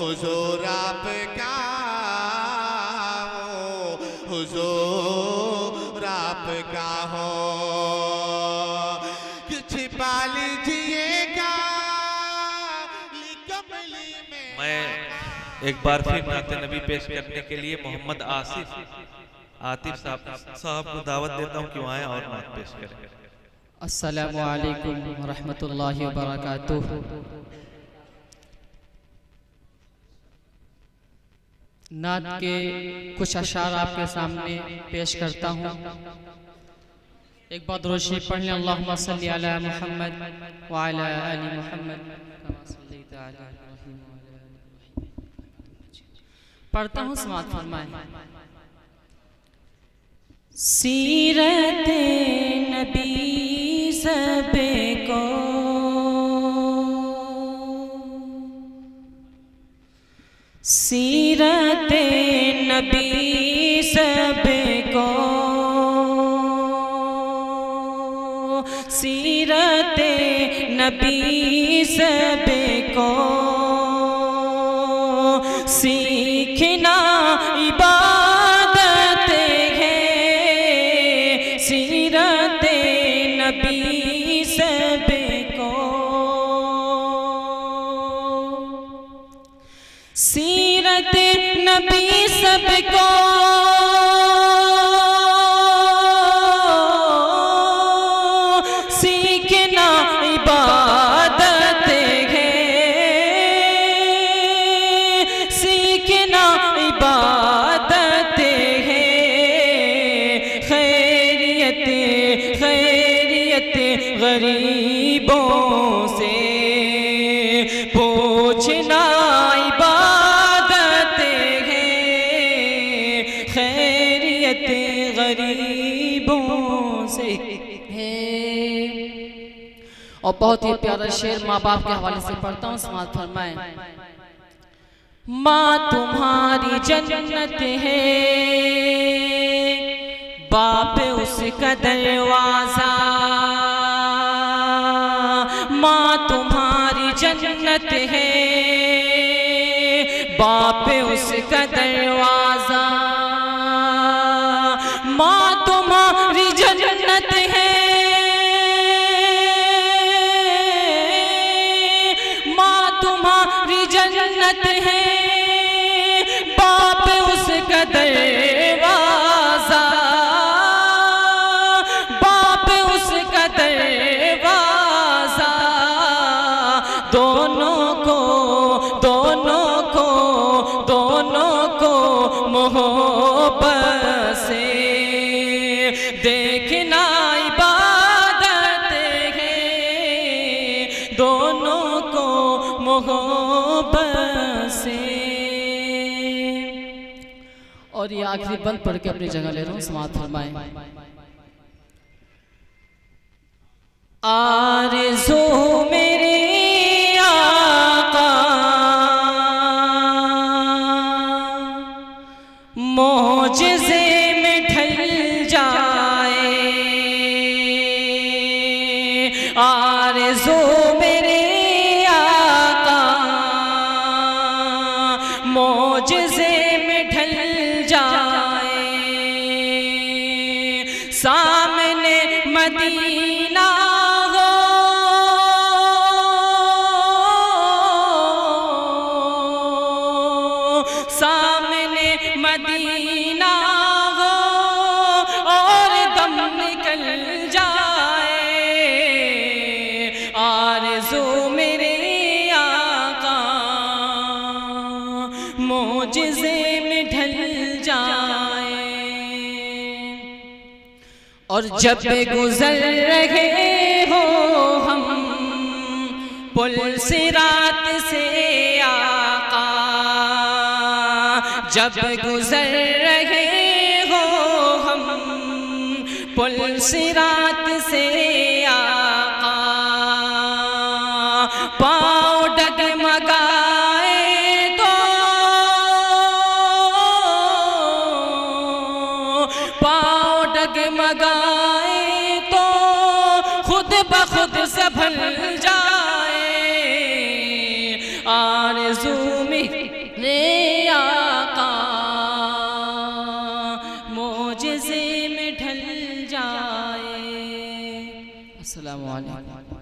हुजूर आपका, हुजूर आपका हो, छिपा लीजिएगा कमली में। मैं एक बार फिर नाते नबी पेश करने के लिए मोहम्मद आतिफ साहब को दावत देता हूँ कि वो आए और नात पेश करें। अस्सलामु अलैकुम रहमतुल्लाहि व बरकातुहू। नात के कुछ अशार आपके सामने पेश करता हूँ। एक बार दुरूद शरीफ पढ़ लें। अल्लाहुम्मा सल्ली अला मुहम्मद व अला आलि मुहम्मद कमा सल्लैता अला इब्राहीम व अला आलि इब्राहीम। पढ़ता हूँ, समाअत फरमाएं। सीरत नबी सबको सीरत नबी सबको सीरत नबी सबको सीखना इबादत है। सीरत नबी सबको सीरत नबी सबको सीखना इबादत है। सीखना इबादत है। खैरियत खैरियत गरीबों से पूछना गरीबों से है। और बहुत ही प्यारा शेर माँ बाप के हवाले से पढ़ता हूँ, समाअत फरमाएं। माँ तुम्हारी जन्नत है, बाप उसका दरवाजा। माँ तुम्हारी जन्नत है, बाप उसका दरवाजा। माँ तुम्हारी जन्नत है, माँ तुम्हारी जन्नत है, बाप उसका दरवाजा। बाप उसका दरवाजा। दोनों को मोहब्बत से देखना इबादत है। दोनों को मोहब्बत से। और ये आखिरी बंद पढ़ के अपनी जगह ले रहा हूँ, समाअत फरमाएं। आरज़ू मेरे आका मोजज़े में ढल जाए। आरज़ू मेरे आका मोजज़े में ढल जाए। सामने मदीना हो, सामने मदीना हो और दम निकल जाए। आरज़ू मेरे आका मोजज़े में ढल जाए। और जब गुज़र रहे हो हम पुल सिरात से आका, जब गुज़र रहे हो हम पुल सिरात से आका, पाँव डगमगाए तो पाँव डगमगाए तो खुद ब खुद संभल जाए। आरज़ू में मेरे आका मोजज़े में ढल जाए। अस्सलामु अलैकुम।